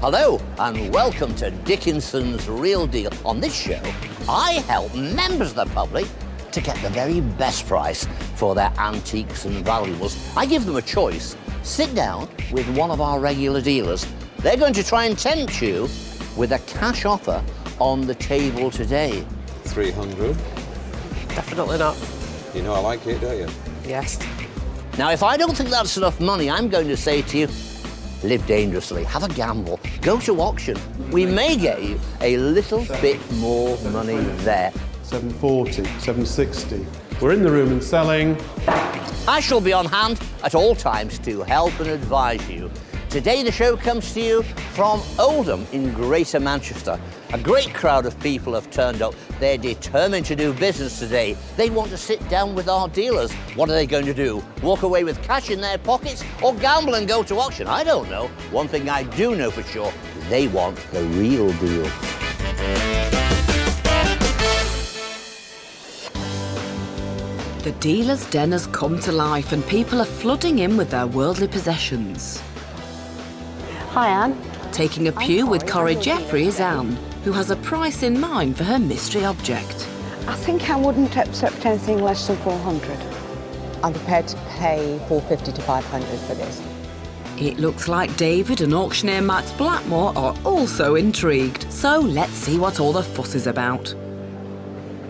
Hello and welcome to Dickinson's Real Deal. On this show, I help members of the public to get the very best price for their antiques and valuables. I give them a choice. Sit down with one of our regular dealers. They're going to try and tempt you with a cash offer on the table today. 300. Definitely not. You know I like it, don't you? Yes. Now, if I don't think that's enough money, I'm going to say to you, live dangerously, have a gamble, go to auction. We may get you a little bit more money there. 740, 760. We're in the room and selling. I shall be on hand at all times to help and advise you. Today the show comes to you from Oldham in Greater Manchester. A great crowd of people have turned up. They're determined to do business today. They want to sit down with our dealers. What are they going to do? Walk away with cash in their pockets or gamble and go to auction? I don't know. One thing I do know for sure, they want the real deal. The dealer's den has come to life and people are flooding in with their worldly possessions. Hi, Anne. Taking a pew with Corrie Jeffrey is Anne, who has a price in mind for her mystery object. I think I wouldn't accept anything less than 400. I'm prepared to pay 450 to 500 for this. It looks like David and auctioneer Max Blackmore are also intrigued. So let's see what all the fuss is about.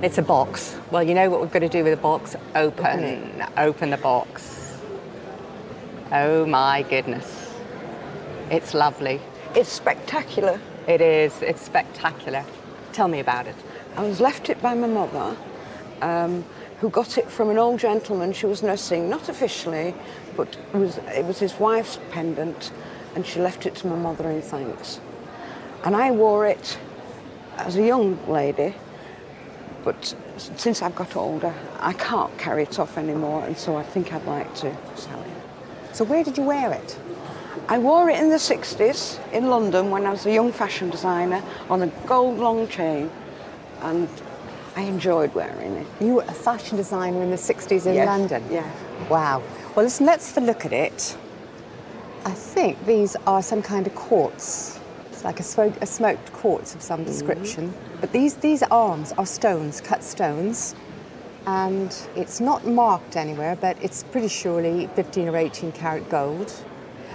It's a box. Well, you know what we've got to do with a box? Open the box. Oh my goodness. It's lovely. It's spectacular. It is. It's spectacular. Tell me about it. I was left it by my mother, who got it from an old gentleman she was nursing, not officially, but it was his wife's pendant, and she left it to my mother in thanks. And I wore it as a young lady, but since I've got older, I can't carry it off anymore, and so I think I'd like to sell it. So where did you wear it? I wore it in the 60s in London when I was a young fashion designer on a gold long chain, and I enjoyed wearing it. You were a fashion designer in the 60s in Yes, London? yeah. Wow. Well, listen, let's have a look at it. I think these are some kind of quartz. It's like a smoked quartz of some description. But these arms are stones, cut stones, and it's not marked anywhere, but it's pretty surely 15 or 18 karat gold.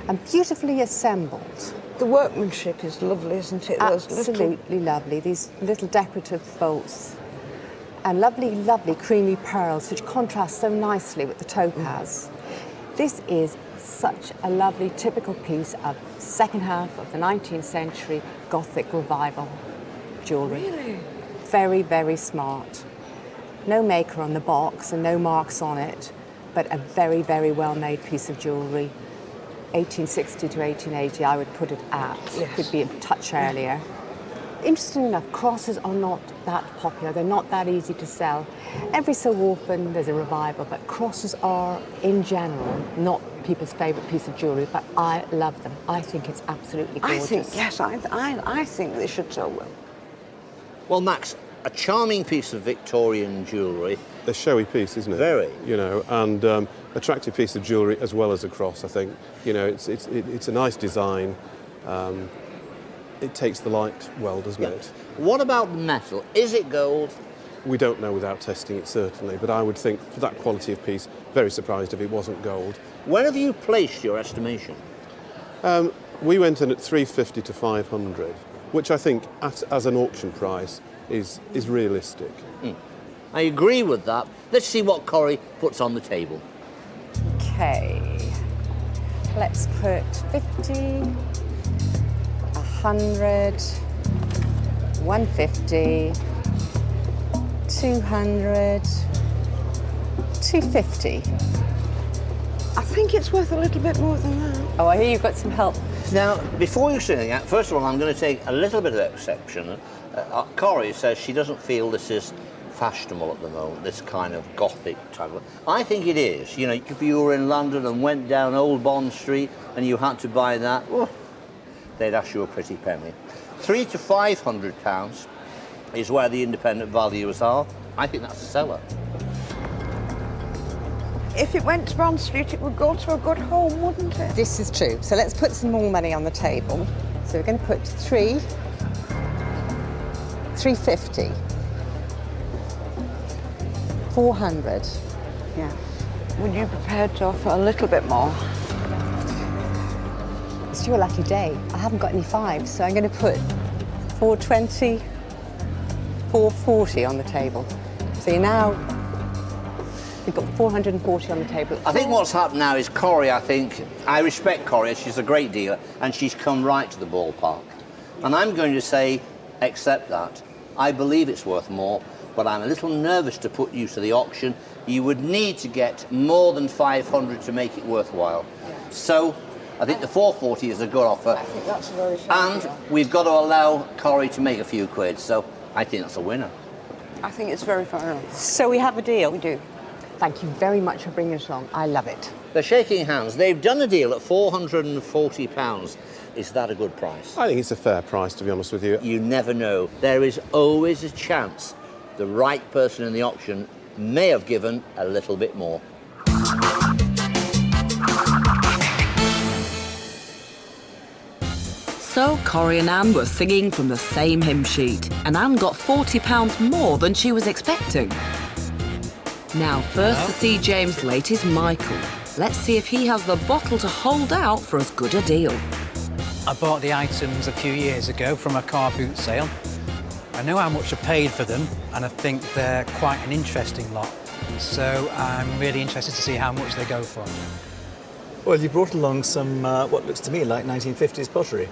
And beautifully assembled. The workmanship is lovely, isn't it? Absolutely lovely. These little decorative bolts. And lovely, lovely creamy pearls, which contrast so nicely with the topaz. This is such a lovely, typical piece of second half of the 19th century Gothic revival jewellery. Really? Very, very smart. No maker on the box and no marks on it, but a very, very well-made piece of jewellery. 1860 to 1880, I would put it at. Yes. Could be a touch earlier. Interesting enough, crosses are not that popular. They're not that easy to sell. Every so often there's a revival, but crosses are, in general, not people's favourite piece of jewellery, but I love them. I think it's absolutely gorgeous. I think they should sell well. Well, Max, a charming piece of Victorian jewellery. A showy piece, isn't it? Very. You know, and attractive piece of jewellery as well as a cross, I think. You know, it's a nice design. It takes the light well, doesn't it? What about the metal? Is it gold? We don't know without testing it, certainly, but I would think for that quality of piece, very surprised if it wasn't gold. Where have you placed your estimation? We went in at 350 to 500, which I think, as an auction price, is realistic. I agree with that. Let's see what Corrie puts on the table. Okay. Let's put 50, 100, 150, 200, 250. I think it's worth a little bit more than that. Oh, I hear you've got some help. Now, before you say anything, first of all, I'm going to take a little bit of exception. Corrie says she doesn't feel this is fashionable at the moment, this kind of Gothic type of... I think it is. You know, if you were in London and went down Old Bond Street and you had to buy that, oh, they'd ask you a pretty penny. £300 to £500 is where the independent valuers are. I think that's a seller. If it went to Bond Street, it would go to a good home, wouldn't it? This is true. So let's put some more money on the table. So we're going to put 350, 400. Yeah. Would you be prepared to offer a little bit more? It's your lucky day. I haven't got any fives, so I'm going to put 420, 440 on the table. So now we've got 440 on the table. I think what's happened now is Corrie, I respect Corrie, she's a great dealer, and she's come right to the ballpark. And I'm going to say, accept that. I believe it's worth more, but I'm a little nervous to put you to the auction. You would need to get more than 500 to make it worthwhile. So I think the 440 is a good offer. I think that's a very fair And deal. we've got to allow Corrie to make a few quid, so I think that's a winner. I think it's very fair enough. So we have a deal. We do. Thank you very much for bringing us along. I love it. They're shaking hands. They've done a deal at £440. Is that a good price? I think it's a fair price, to be honest with you. You never know. There is always a chance the right person in the auction may have given a little bit more. So Corrie and Anne were singing from the same hymn sheet, and Anne got £40 more than she was expecting. Now, first to see James' late is Michael. Let's see if he has the bottle to hold out for as good a deal. I bought the items a few years ago from a car boot sale. I know how much I paid for them, and I think they're quite an interesting lot. So I'm really interested to see how much they go for. Well, you brought along some, what looks to me like 1950s pottery.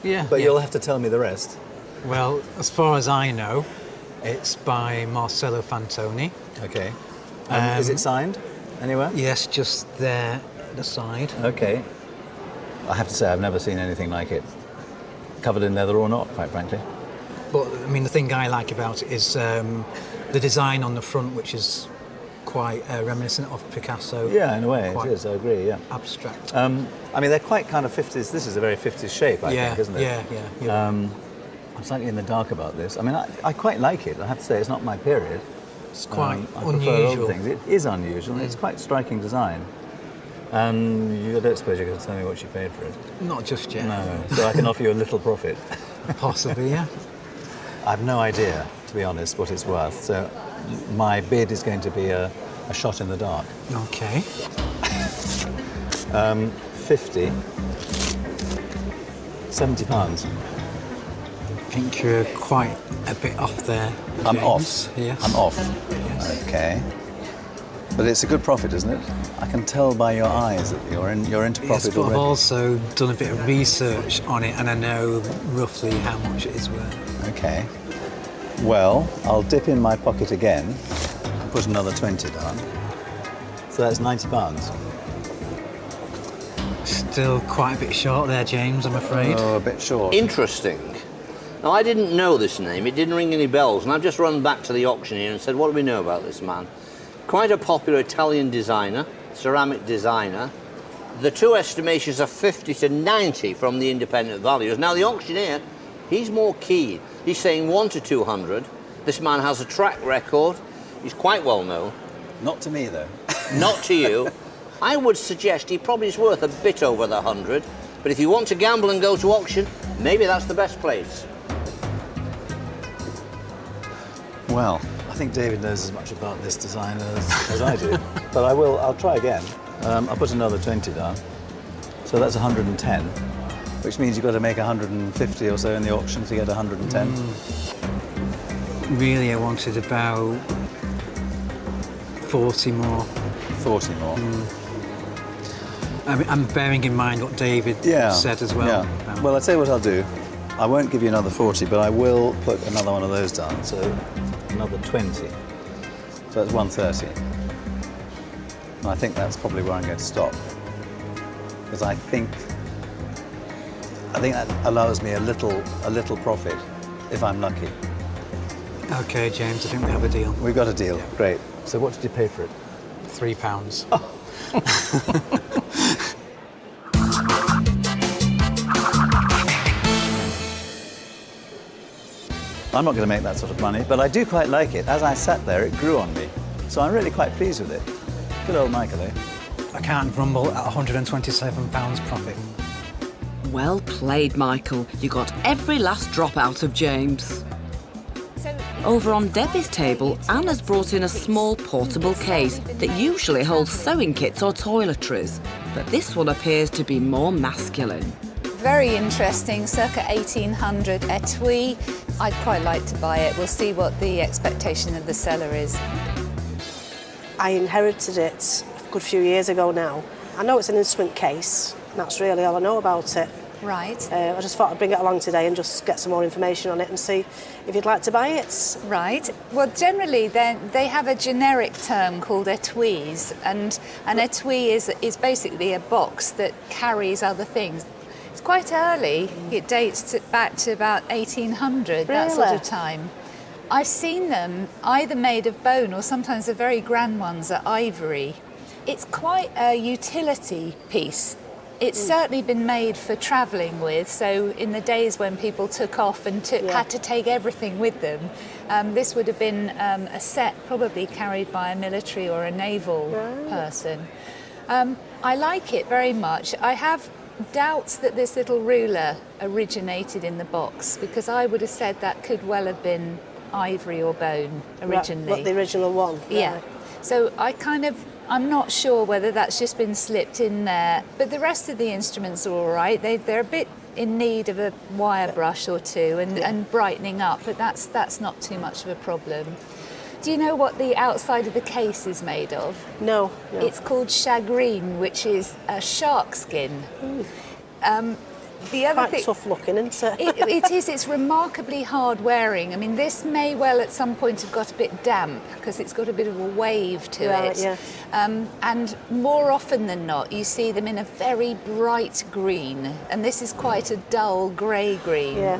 Yeah. But you'll have to tell me the rest. Well, as far as I know, it's by Marcello Fantoni. Okay. Is it signed anywhere? Yes, just there at the side. Okay. I have to say, I've never seen anything like it. Covered in leather or not, quite frankly. But, I mean, the thing I like about it is the design on the front, which is quite reminiscent of Picasso. Yeah, in a way, Quite it is, I agree, yeah. abstract. I mean, they're quite kind of 50s. This is a very 50s shape, I think, isn't it? Yeah. I'm slightly in the dark about this. I mean, I quite like it. I have to say, it's not my period. It's quite I prefer older unusual. things. It is unusual, and it's quite striking design. I don't suppose you're going to tell me what you paid for it? Not just yet. No, so I can offer you a little profit. Possibly, yeah. I've no idea, to be honest, what it's worth. So my bid is going to be a shot in the dark. Okay. 50. £70. I think you're quite a bit off there. I'm James. off. Yes. I'm off. Yes. Okay. But it's a good profit, isn't it? I can tell by your eyes that you're into Yes, profit but I've already. also done a bit of research on it, and I know roughly how much it is worth. Okay. Well, I'll dip in my pocket again and put another 20 down. So that's £90. Still quite a bit short there, James, I'm afraid. Oh, a bit short. Interesting. Now, I didn't know this name. It didn't ring any bells, and I've just run back to the auctioneer and said, what do we know about this man? Quite a popular Italian designer, ceramic designer. The two estimations are 50 to 90 from the independent valuers. Now, the auctioneer, he's more keen. He's saying 1 to 200. This man has a track record. He's quite well known. Not to me, though. Not to you. I would suggest he probably is worth a bit over the 100. But if you want to gamble and go to auction, maybe that's the best place. Well, I think David knows as much about this design as I do. But I'll try again. I'll put another 20 down. So that's 110, which means you've got to make 150 or so in the auction to get 110. Really, I wanted about 40 more. 40 more. I mean, I'm bearing in mind what David said as well. Yeah. Well, I'll tell you what I'll do. I won't give you another 40, but I will put another one of those down. So another 20. So that's 130. And I think that's probably where I'm going to stop. Because I think that allows me a little profit if I'm lucky. Okay, James, I think we have a deal. We've got a deal. Yeah. Great. So what did you pay for it? £3. Oh. I'm not going to make that sort of money, but I do quite like it. As I sat there, it grew on me. So I'm really quite pleased with it. Good old Michael, eh? I can't grumble at £127 profit. Well played, Michael. You got every last drop out of James. Over on Debbie's table, Anna's brought in a small portable case that usually holds sewing kits or toiletries, but this one appears to be more masculine. Very interesting, circa 1800 etui. I'd quite like to buy it. We'll see what the expectation of the seller is. I inherited it a good few years ago now. I know it's an instrument case, and that's really all I know about it. Right. I just thought I'd bring it along today and just get some more information on it and see if you'd like to buy it. Right. Well, generally, they have a generic term called etuis, and an etui is basically a box that carries other things. It's quite early. It dates back to about 1800, that sort of time. I've seen them either made of bone or sometimes the very grand ones are ivory. It's quite a utility piece. It's certainly been made for travelling with, so in the days when people took off and had to take everything with them, this would have been a set probably carried by a military or a naval person. I like it very much. I have doubts that this little ruler originated in the box, because I would have said that could well have been ivory or bone originally. What, the original one? Yeah. So I'm not sure whether that's just been slipped in there, but the rest of the instruments are all right. They're a bit in need of a wire brush or two and brightening up, but that's not too much of a problem. Do you know what the outside of the case is made of? No. It's called Chagrin, which is a shark skin. The other Quite thing, tough looking, isn't it? it is. It's remarkably hard wearing. I mean, this may well at some point have got a bit damp because it's got a bit of a wave to it. Yeah. And more often than not, you see them in a very bright green, and this is quite a dull grey green. Yeah.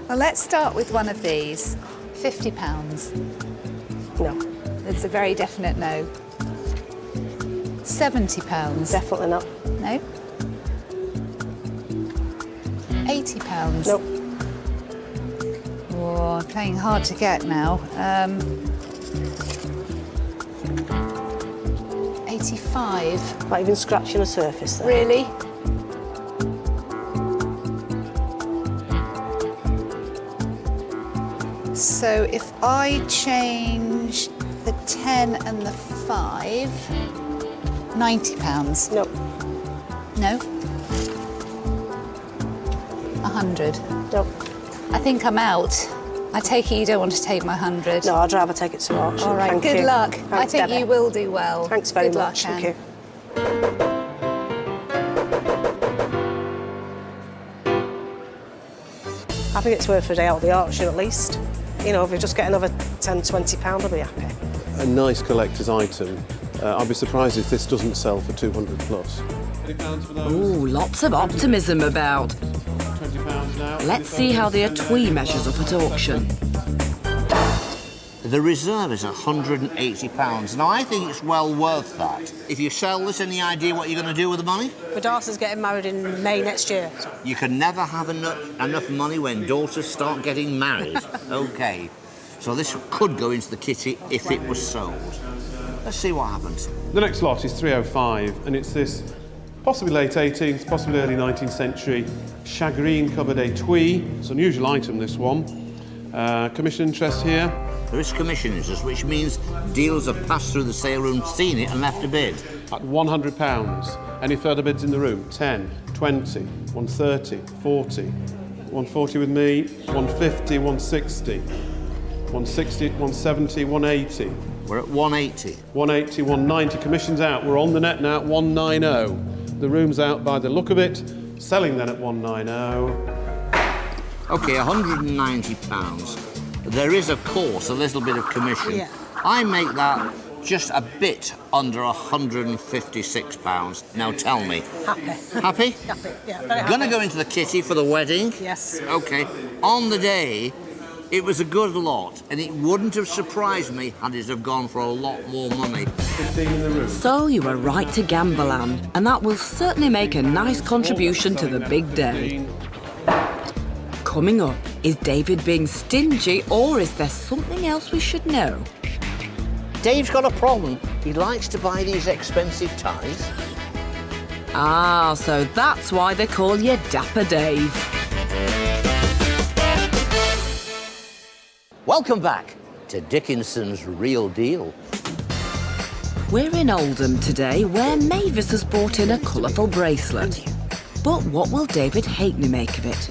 Well, let's start with one of these. £50. No. It's a very definite no. £70. Definitely not. No. £80. Nope. Oh, I'm playing hard to get now. 85. Not even scratching the surface there. Really? So if I change the 10 and the 5, £90. Nope. No? 100. Nope. I think I'm out. I take it you don't want to take my 100. No, I'd rather take it to auction. All right, Thank good you. luck. Thanks, I think Debbie. you will do well. Thanks very Good luck, much. Anne. Thank you. I think it's worth a day out of the auction at least. You know, if we just get another £10, £20, I'll be happy. A nice collector's item. I'd be surprised if this doesn't sell for 200 plus. Ooh, lots of optimism about. £20 now. Let's see how the etui measures up at auction. The reserve is £180. Now, I think it's well worth that. If you sell this, any idea what you're going to do with the money? My daughter's getting married in May next year. You can never have enough money when daughters start getting married. OK. So this could go into the kitty if it was sold. Let's see what happens. The next lot is 305, and it's this possibly late 18th, possibly early 19th century Chagrin covered etui. It's an unusual item, this one. Commission interest here. There is commission interest, which means deals have passed through the sale room, seen it and left a bid. At £100. Any further bids in the room? 10, 20, 130, 40, 140 with me, 150, 160, 160, 170, 180. We're at 180. 180, 190. Commission's out. We're on the net now at 190. The room's out by the look of it. Selling then at 190. OK, £190. There is, of course, a little bit of commission. Yeah. I make that just a bit under £156. Now tell me. Happy. Happy? Happy, yeah, very happy. Gonna go into the kitty for the wedding? Yes. OK. On the day, it was a good lot, and it wouldn't have surprised me had it have gone for a lot more money. 15 in the room. So you were right to gamble, Anne, and that will certainly make a nice contribution to the big day. Coming up, is David being stingy, or is there something else we should know? Dave's got a problem. He likes to buy these expensive ties. Ah, so that's why they call you Dapper Dave. Welcome back to Dickinson's Real Deal. We're in Oldham today, where Mavis has brought in a colourful bracelet. But what will David Hackney make of it?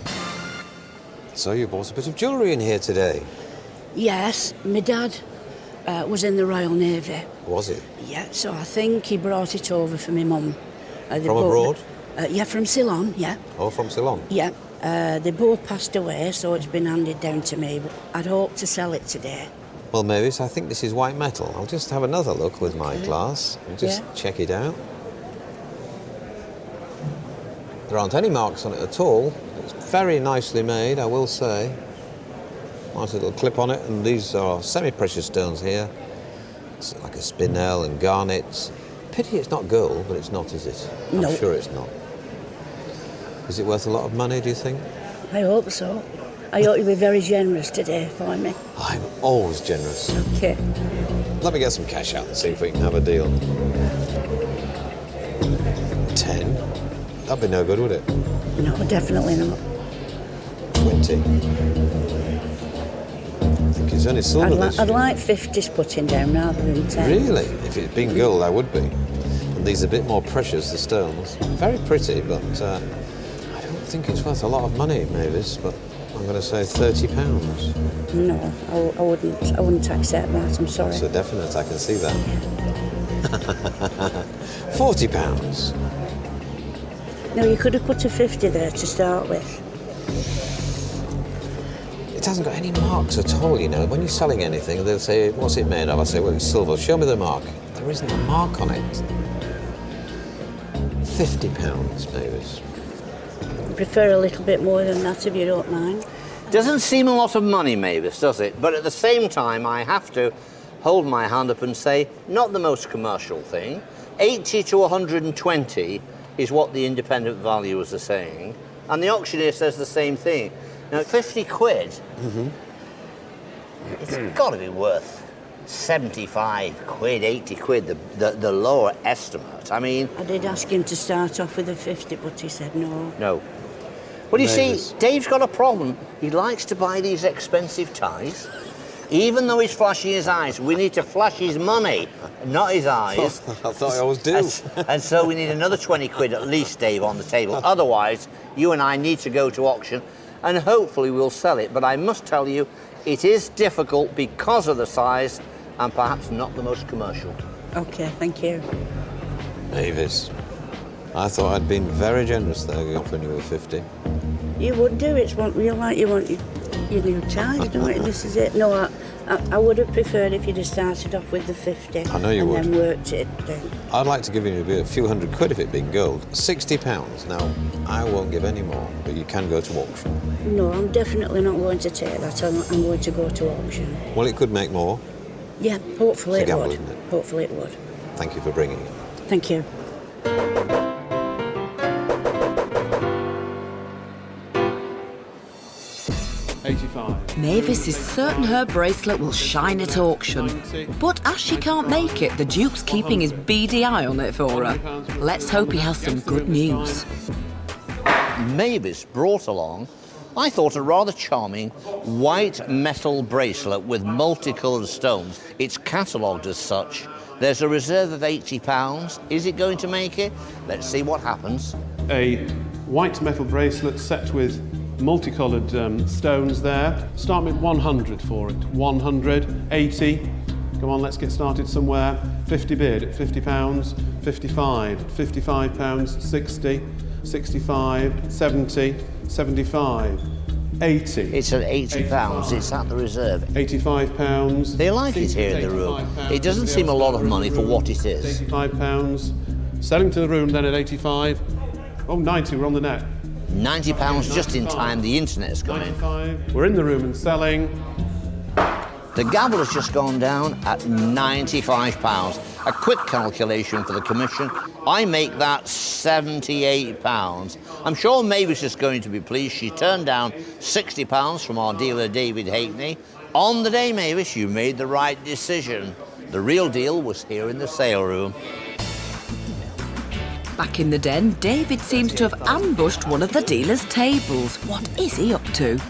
So you bought a bit of jewellery in here today? Yes, my dad was in the Royal Navy. Was it? Yeah, so I think he brought it over for my mum. From abroad? Yeah, from Ceylon, yeah. Oh, from Ceylon? Yeah. They both passed away, so it's been handed down to me. But I'd hope to sell it today. Well, Mavis, I think this is white metal. I'll just have another look with my glass and just check it out. There aren't any marks on it at all. It's very nicely made, I will say. Nice little clip on it, and these are semi-precious stones here. It's like a spinel and garnets. Pity it's not gold, but it's not, is it? No. I'm sure it's not. Is it worth a lot of money, do you think? I hope so. I hope you'll be very generous today for me. I'm always generous. Okay. Let me get some cash out and see if we can have a deal. 10? That'd be no good, would it? No, definitely not. 20? I think it's only silver this I'd year. like 50s putting down rather than 10. Really? If it'd been gold, I would be. And these are a bit more precious, the stones. Very pretty, but I don't think it's worth a lot of money, Mavis, but I'm going to say £30. No, I wouldn't accept that, I'm sorry. That's a definite, I can see that. £40. No, you could have put a 50 there to start with. It hasn't got any marks at all, you know. When you're selling anything, they'll say, what's it made of? I say, well, it's silver. Show me the mark. There isn't a mark on it. £50, Mavis. I prefer a little bit more than that, if you don't mind. Doesn't seem a lot of money, Mavis, does it? But at the same time, I have to hold my hand up and say, not the most commercial thing. 80 to 120 is what the independent valuers are saying, and the auctioneer says the same thing. Now, 50 quid, it's got to be worth 75 quid, 80 quid, the lower estimate. I mean... I did ask him to start off with a 50, but he said no. No. Well, you see, Dave's got a problem. He likes to buy these expensive ties. Even though he's flashing his eyes, we need to flash his money, not his eyes. I thought I always do. And so we need another 20 quid at least, Dave, on the table. Otherwise, you and I need to go to auction, and hopefully we'll sell it. But I must tell you, it is difficult because of the size and perhaps not the most commercial. OK, thank you. Mavis, I thought I'd been very generous there, offering you a 50. You would do. It's what you want your new ties, don't you? This is it. No, I would have preferred if you'd have started off with the 50. I know you would. And then worked it down. I'd like to give you a few hundred quid if it'd been gold. £60. Now, I won't give any more, but you can go to auction. No, I'm definitely not going to take that. I'm going to go to auction. Well, it could make more. Yeah, hopefully It's a it gamble, would. isn't it? Hopefully it would. Thank you for bringing it. Thank you. Mavis is certain her bracelet will shine at auction. But as she can't make it, the Duke's keeping his beady eye on it for her. Let's hope he has some good news. Mavis brought along, I thought, a rather charming white metal bracelet with multicoloured stones. It's catalogued as such. There's a reserve of £80. Is it going to make it? Let's see what happens. A white metal bracelet set with multicoloured stones there. Start with 100 for it. 100, 80. Come on, let's get started somewhere. 50 bid at £50, 55, £55, 60, 65, 70, 75, 80. It's at £80. It's at the reserve. £85. They like it here in the room. It doesn't seem a lot of money for what it is. £85. Selling to the room then at 85. Oh, 90, we're on the net. £90 just in time, the internet's come in. 95. We're in the room and selling. The gavel has just gone down at £95. A quick calculation for the commission. I make that £78. I'm sure Mavis is going to be pleased. She turned down £60 from our dealer, David Hackney. On the day, Mavis, you made the right decision. The real deal was here in the sale room. Back in the den, David seems to have ambushed one of the dealer's tables. What is he up to?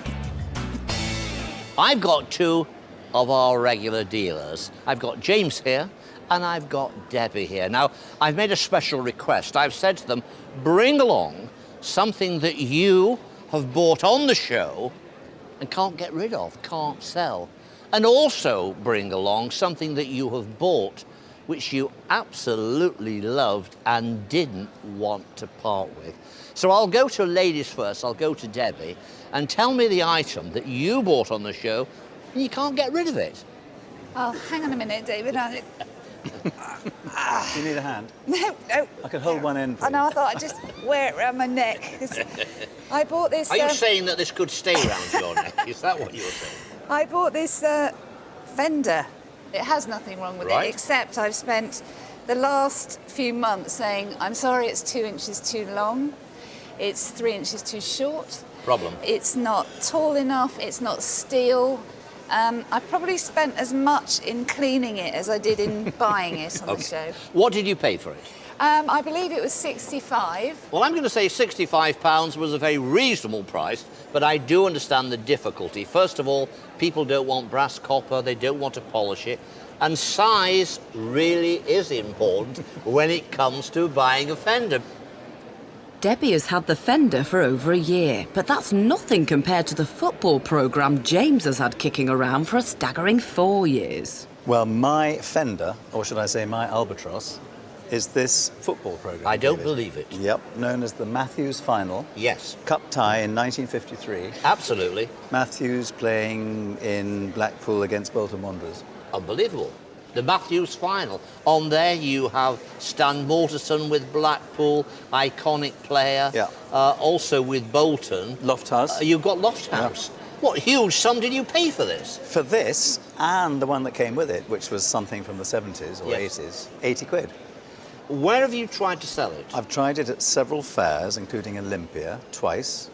I've got two of our regular dealers. I've got James here and I've got Debbie here. Now, I've made a special request. I've said to them, bring along something that you have bought on the show and can't get rid of, can't sell. And also bring along something that you have bought which you absolutely loved and didn't want to part with. So I'll go to ladies first, I'll go to Debbie, and tell me the item that you bought on the show and you can't get rid of it. Oh, hang on a minute, David. Do you need a hand? No. I could hold one end for you. I know, I thought I'd just wear it around my neck. I bought this... Are you saying that this could stay around your neck? Is that what you were saying? I bought this fender. It has nothing wrong with it, except I've spent the last few months saying, I'm sorry, it's 2 inches too long, it's 3 inches too short. Problem. It's not tall enough, it's not steel. I've probably spent as much in cleaning it as I did in buying it on the show. What did you pay for it? I believe it was 65. Well, I'm going to say £65 was a very reasonable price, but I do understand the difficulty. First of all, people don't want brass copper, they don't want to polish it, and size really is important when it comes to buying a fender. Debbie has had the fender for over a year, but that's nothing compared to the football programme James has had kicking around for a staggering 4 years. Well, my fender, or should I say my albatross, is this football programme. I don't believe it. Yep, known as the Matthews Final. Yes. Cup tie in 1953. Absolutely. Matthews playing in Blackpool against Bolton Wanderers. Unbelievable. The Matthews Final. On there you have Stan Mortensen with Blackpool, iconic player. Yeah. Also with Bolton. Lofthouse. You've got Lofthouse. Yeah. What huge sum did you pay for this? For this, and the one that came with it, which was something from the 70s or 80s, 80 quid. Where have you tried to sell it? I've tried it at several fairs, including Olympia, twice.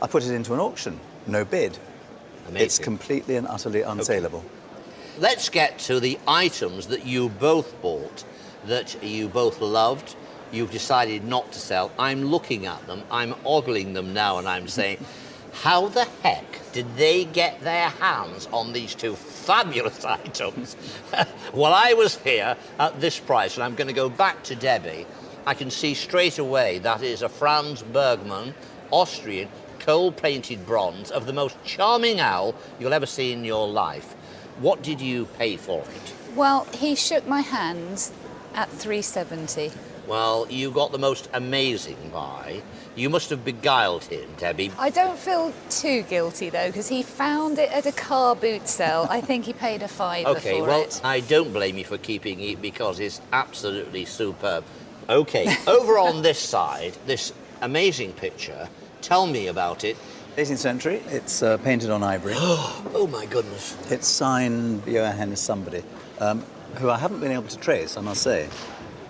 I put it into an auction, no bid. Amazing. It's completely and utterly unsaleable. Okay. Let's get to the items that you both bought, that you both loved, you've decided not to sell. I'm looking at them, I'm ogling them now, and I'm saying, how the heck did they get their hands on these two fabulous items? Well, I was here at this price, and I'm going to go back to Debbie. I can see straight away that is a Franz Bergmann, Austrian, coal-painted bronze of the most charming owl you'll ever see in your life. What did you pay for it? Well, he shook my hand at £3.70. Well, you got the most amazing buy. You must have beguiled him, Debbie. I don't feel too guilty, though, because he found it at a car boot sale. I think he paid a fiver for it. OK, well, I don't blame you for keeping it because it's absolutely superb. OK, over on this side, this amazing picture, tell me about it. 18th century, it's painted on ivory. Oh, my goodness. It's signed Johann somebody, who I haven't been able to trace, I must say.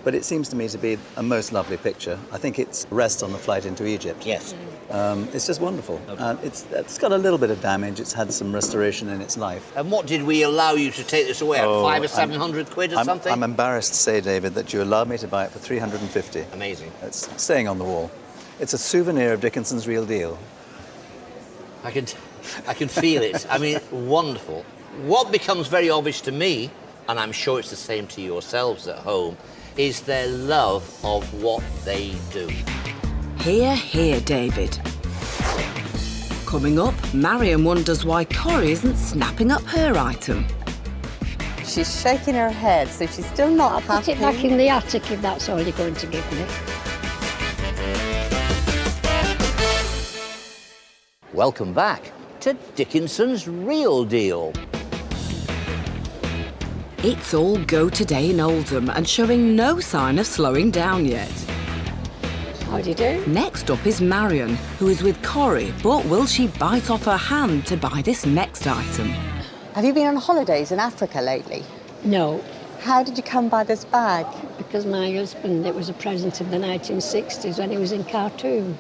But it seems to me to be a most lovely picture. I think it's rest on the flight into Egypt. Yes. It's just wonderful. Okay. It's got a little bit of damage. It's had some restoration in its life. And what did we allow you to take this away at? 500 or 700 quid or something? I'm embarrassed to say, David, that you allowed me to buy it for 350. Amazing. It's staying on the wall. It's a souvenir of Dickinson's Real Deal. I can feel it. I mean, wonderful. What becomes very obvious to me, and I'm sure it's the same to yourselves at home, is their love of what they do. Hear, hear, David. Coming up, Marion wonders why Corrie isn't snapping up her item. She's shaking her head, so she's still not happy. I'll put it back in the attic if that's all you're going to give me. Welcome back to Dickinson's Real Deal. It's all go today in Oldham and showing no sign of slowing down yet. How do you do? Next up is Marion, who is with Corrie, but will she bite off her hand to buy this next item? Have you been on holidays in Africa lately? No. How did you come by this bag? Because my husband, it was a present in the 1960s when he was in Khartoum.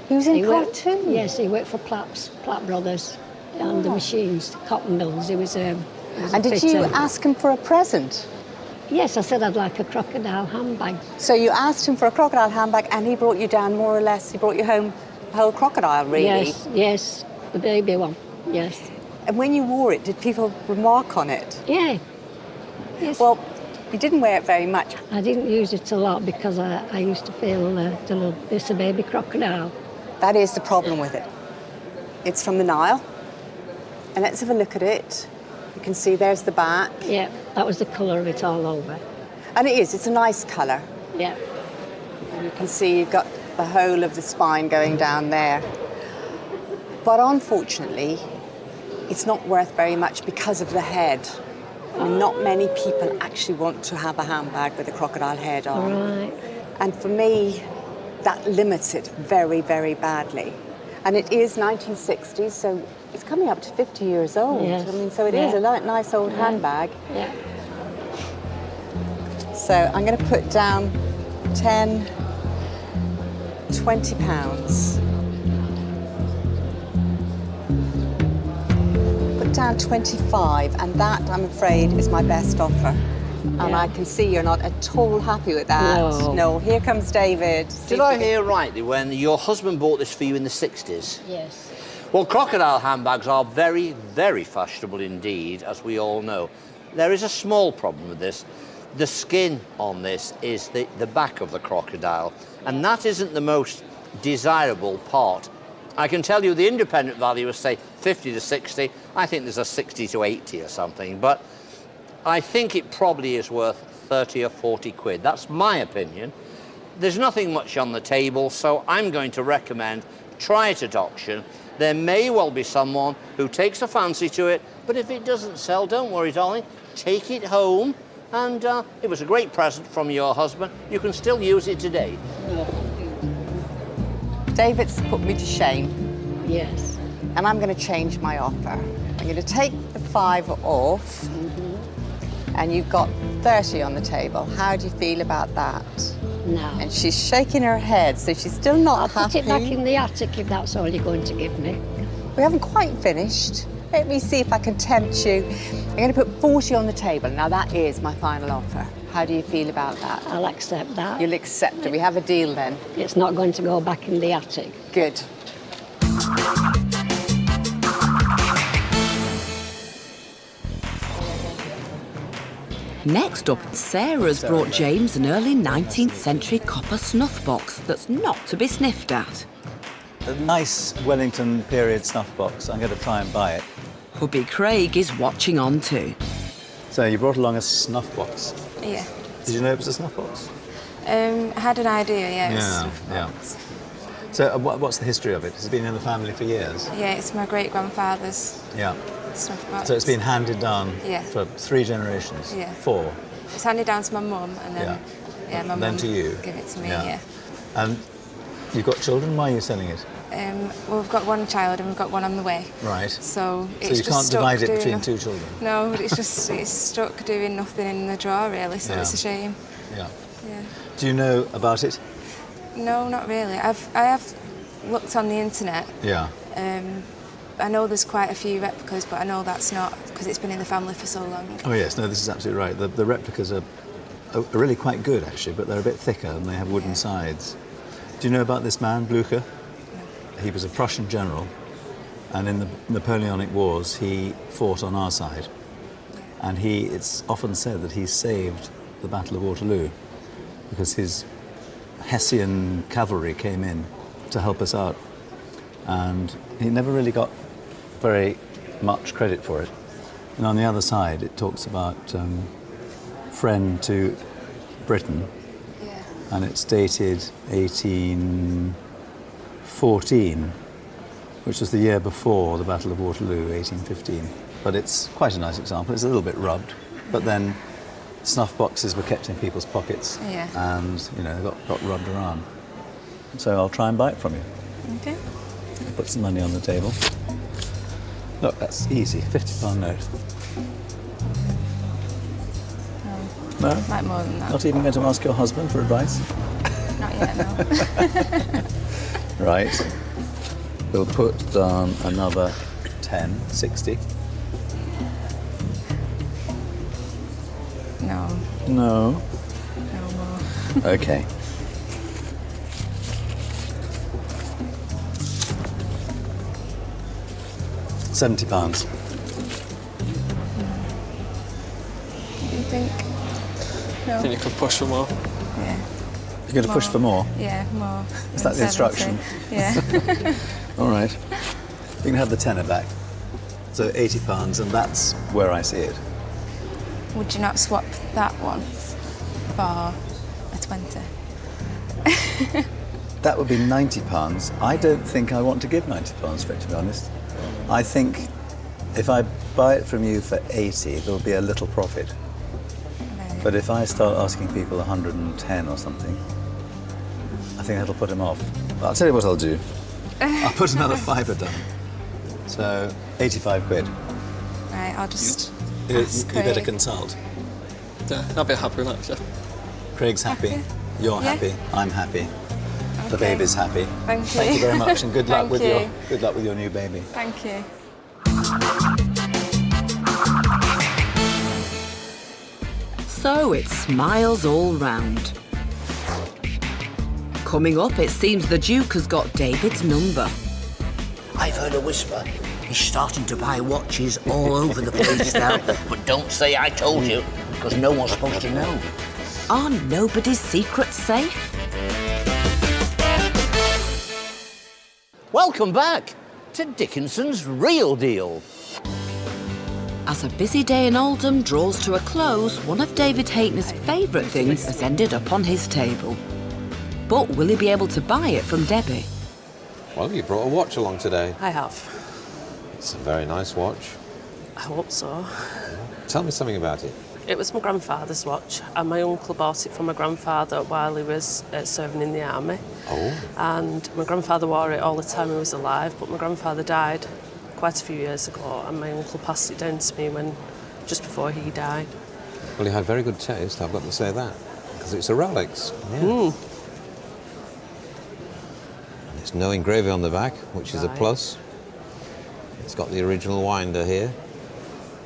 He was in Khartoum? Yes, he worked for Platt Brothers and the machines, the cotton mills. He was a And did you ask him for a present? Yes, I said I'd like a crocodile handbag. So you asked him for a crocodile handbag and he brought you down more or less, he brought you home a whole crocodile, really? Yes, yes, the baby one, yes. And when you wore it, did people remark on it? Yeah. Yes. Well, you didn't wear it very much. I didn't use it a lot because I used to feel it's a baby crocodile. That is the problem with it. It's from the Nile. And let's have a look at it. You can see there's the back. Yeah, that was the colour of it all over. And it is, it's a nice colour. Yeah. And you can see you've got the whole of the spine going down there. But unfortunately, it's not worth very much because of the head. And not many people actually want to have a handbag with a crocodile head on. Right. And for me, that limits it very, very badly. And it is 1960s, so it's coming up to 50 years old. Yes. I mean, so it is a nice old handbag. Yeah. So I'm going to put down 10, 20 pounds. Put down 25, and that, I'm afraid, is my best offer. And I can see you're not at all happy with that. No, here comes David. Did I hear rightly when your husband bought this for you in the 60s? Yes. Well, crocodile handbags are very, very fashionable indeed, as we all know. There is a small problem with this. The skin on this is the back of the crocodile, and that isn't the most desirable part. I can tell you the independent valuers say 50 to 60. I think there's a 60 to 80 or something, but I think it probably is worth 30 or 40 quid. That's my opinion. There's nothing much on the table, so I'm going to recommend try it at auction. There may well be someone who takes a fancy to it, but if it doesn't sell, don't worry, darling. Take it home, and it was a great present from your husband. You can still use it today. David's put me to shame. Yes. And I'm going to change my offer. I'm going to take the 5 off, and you've got 30 on the table. How do you feel about that? No. And she's shaking her head, so she's still not happy. I'll put it back in the attic if that's all you're going to give me. We haven't quite finished. Let me see if I can tempt you. I'm going to put 40 on the table. Now, that is my final offer. How do you feel about that? I'll accept that. You'll accept it. We have a deal then. It's not going to go back in the attic. Good. Next up, Sarah's brought James an early 19th century copper snuff box that's not to be sniffed at. A nice Wellington period snuff box. I'm going to try and buy it. Hubby Craig is watching on too. So you brought along a snuff box. Yeah. Did you know it was a snuff box? I had an idea, yeah, it was a snuff box. So what's the history of it? Has it been in the family for years? Yeah, it's my great-grandfather's snuff box. So it's been handed down for 3 generations? Yeah. 4? It's handed down to my mum, and then my mum to you? gave it to me, yeah. And you've got children? Why are you selling it? Well, we've got 1 child and we've got 1 on the way. Right. So it's you just can't stuck divide it doing between 2 children? No, it's just it's stuck doing nothing in the drawer, really, so it's a shame. Yeah. Yeah. Do you know about it? No, not really. I have looked on the internet. Yeah. I know there's quite a few replicas, but I know that's not because it's been in the family for so long. Oh yes, no, this is absolutely right. The replicas are really quite good actually, but they're a bit thicker and they have wooden sides. Do you know about this man, Blücher? No. He was a Prussian general, and in the Napoleonic Wars he fought on our side. And it's often said that he saved the Battle of Waterloo because his Hessian cavalry came in to help us out. And he never really got very much credit for it. And on the other side, it talks about friend to Britain, and it's dated 1814, which was the year before the Battle of Waterloo, 1815. But it's quite a nice example. It's a little bit rubbed, but then snuff boxes were kept in people's pockets and, got rubbed around. So I'll try and buy it from you. Okay. Put some money on the table. Look, that's easy, £50 note. No? Like more than that. Not even going to ask your husband for advice? Not yet, no. Right. We'll put down another 10, 60. No. No. No more. Okay. £70. What do you think? No. I think you could push for more. Yeah. You're going to push for more? Yeah, more. Is that the instruction? Yeah. All right. You can have the tenner back. So £80, and that's where I see it. Would you not swap that one for a 20? That would be £90. I don't think I want to give £90 for it, to be honest. I think if I buy it from you for 80, there'll be a little profit. No. But if I start asking people 110 or something, I think that'll put them off. But I'll tell you what I'll do. I'll put another fiver down. So 85 quid. Right, I'll just You ask better Craig. consult. Yeah, I'll be happy with that, yeah. Craig's happy. You're Yeah. happy. I'm happy. The Okay. baby's happy. Thank you. Thank you very much, and good luck Thank with you. your new baby. Thank you. So it smiles all round. Coming up, it seems the Duke has got David's number. I've heard a whisper. He's starting to buy watches all over the place now. But don't say I told you, because no one's supposed to know. Are nobody's secrets safe? Welcome back to Dickinson's Real Deal. As a busy day in Oldham draws to a close, one of David Haytner's favourite things has ended up on his table. But will he be able to buy it from Debbie? Well, you brought a watch along today. I have. It's a very nice watch. I hope so. Tell me something about it. It was my grandfather's watch, and my uncle bought it for my grandfather while he was serving in the army. Oh. And my grandfather wore it all the time he was alive, but my grandfather died quite a few years ago, and my uncle passed it down to me just before he died. Well, he had very good taste, I've got to say that, because it's a Rolex. Yeah. Mm. There's no engraving on the back, which is a Right. plus. It's got the original winder here.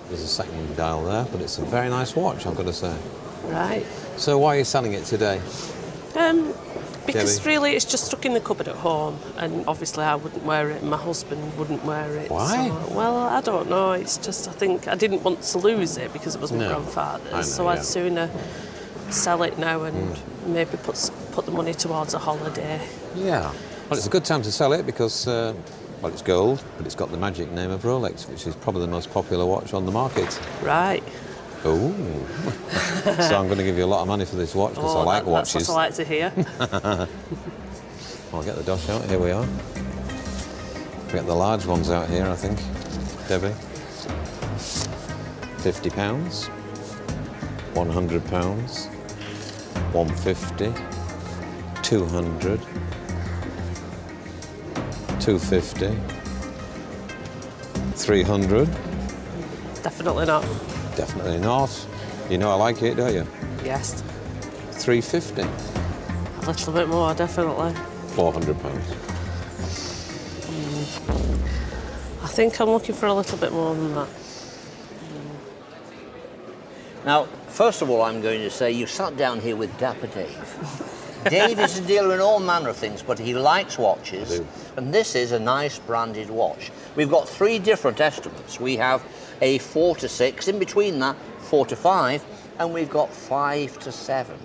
There's a second dial there, but it's a very nice watch, I've got to say. Right. So why are you selling it today? Because Debbie? really it's just stuck in the cupboard at home, and obviously I wouldn't wear it and my husband wouldn't wear it. Why? So, well, I don't know, it's just I think I didn't want to lose it because it was my No. grandfather's, I know, so yeah. I'd sooner sell it now and maybe put the money towards a holiday. Yeah. Well, it's a good time to sell it because, well, it's gold, but it's got the magic name of Rolex, which is probably the most popular watch on the market. Right. Oh. So I'm going to give you a lot of money for this watch because I like watches. That's what I like to hear. I'll get the dosh out. Here we are. We get the large ones out here, I think. Debbie. £50, £100, £150, £200, £250, £300. Definitely not. Definitely not. You know I like it, don't you? Yes. £350. A little bit more, definitely. £400. I think I'm looking for a little bit more than that. Now, first of all, I'm going to say you sat down here with Dapper Dave. Dave is a dealer in all manner of things, but he likes watches. I do. And this is a nice branded watch. We've got 3 different estimates. We have a 4 to 6, in between that, 4 to 5, and we've got 5 to 7.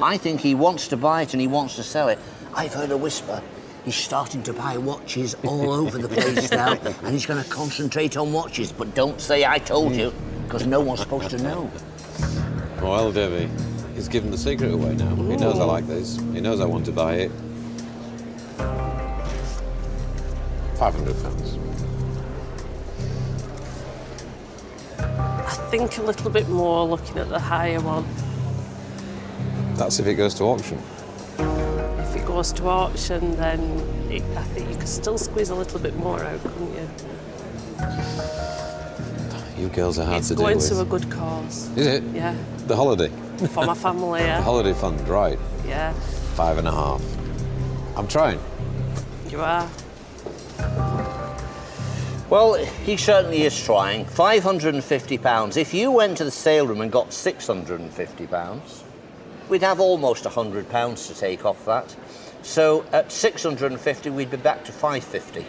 I think he wants to buy it and he wants to sell it. I've heard a whisper. He's starting to buy watches all over the place now, and he's going to concentrate on watches. But don't say I told you, because no one's supposed to know. Well, Debbie, he's given the secret away now. He knows I like this. He knows I want to buy it. £500. I think a little bit more looking at the higher one. That's if it goes to auction. If it goes to auction, then I think you could still squeeze a little bit more out, couldn't you? You girls are hard It's to deal going with. to a good cause. Is it? Yeah. The holiday? For my family, The yeah. holiday fund, right. Yeah, 5.5. I'm trying. you are. Well, he certainly is trying. £550. If you went to the sale room and got £650, we'd have almost £100 to take off that. So at £650, we'd be back to £550.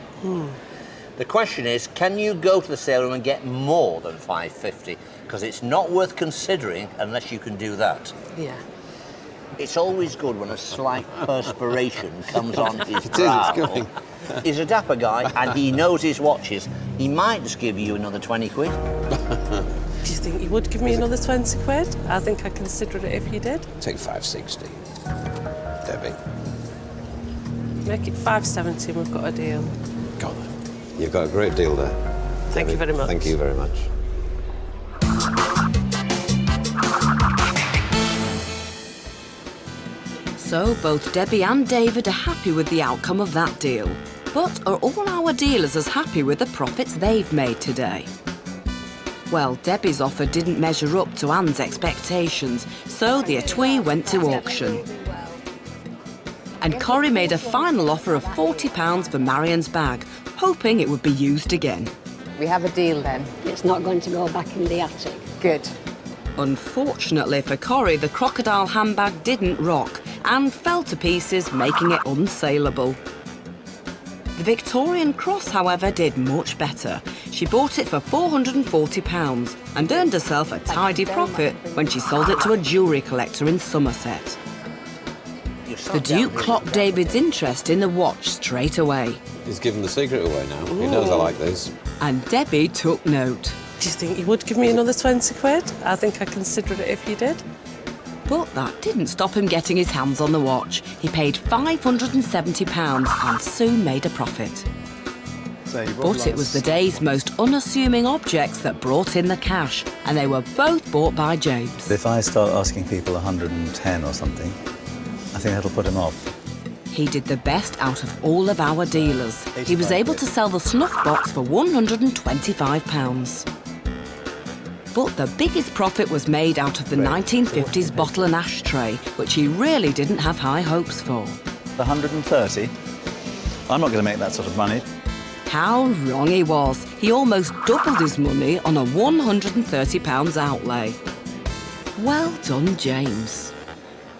The question is, can you go to the sale room and get more than £550? Because it's not worth considering unless you can do that. Yeah. It's always good when a slight perspiration comes on his brow. It's going. He's a dapper guy and he knows his watches. He might just give you another 20 quid. Do you think you would give me another 20 quid? I think I'd consider it if you did. Take 560. Debbie. Make it 570 and we've got a deal. Got it. You've got a great deal there. Thank you very much. Thank you very much. So both Debbie and David are happy with the outcome of that deal. But are all our dealers as happy with the profits they've made today? Well, Debbie's offer didn't measure up to Anne's expectations, so the etui went to auction. And Corrie made a final offer of £40 for Marion's bag, hoping it would be used again. We have a deal then. It's not going to go back in the attic. Good. Unfortunately for Corrie, the Crocodile handbag didn't rock and fell to pieces, making it unsaleable. The Victorian Cross, however, did much better. She bought it for £440 and earned herself a tidy profit when she sold it to a jewellery collector in Somerset. The Duke clocked David's interest in the watch straight away. He's given the secret away now. He knows I like this. And Debbie took note. Do you think you would give me another 20 quid? I think I'd consider it if you did. But that didn't stop him getting his hands on the watch. He paid £570 and soon made a profit. But it was the day's most unassuming objects that brought in the cash, and they were both bought by James. If I start asking people 110 or something, I think that'll put him off. He did the best out of all of our dealers. He was able to sell the snuff box for £125. But the biggest profit was made out of the 1950s bottle and ashtray, which he really didn't have high hopes for. 130? I'm not going to make that sort of money. How wrong he was. He almost doubled his money on a £130 outlay. Well done, James.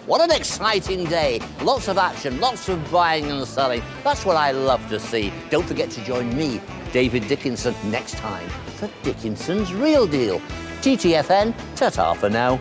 What an exciting day. Lots of action, lots of buying and selling. That's what I love to see. Don't forget to join me, David Dickinson, next time for Dickinson's Real Deal. TTFN, ta-ta for now.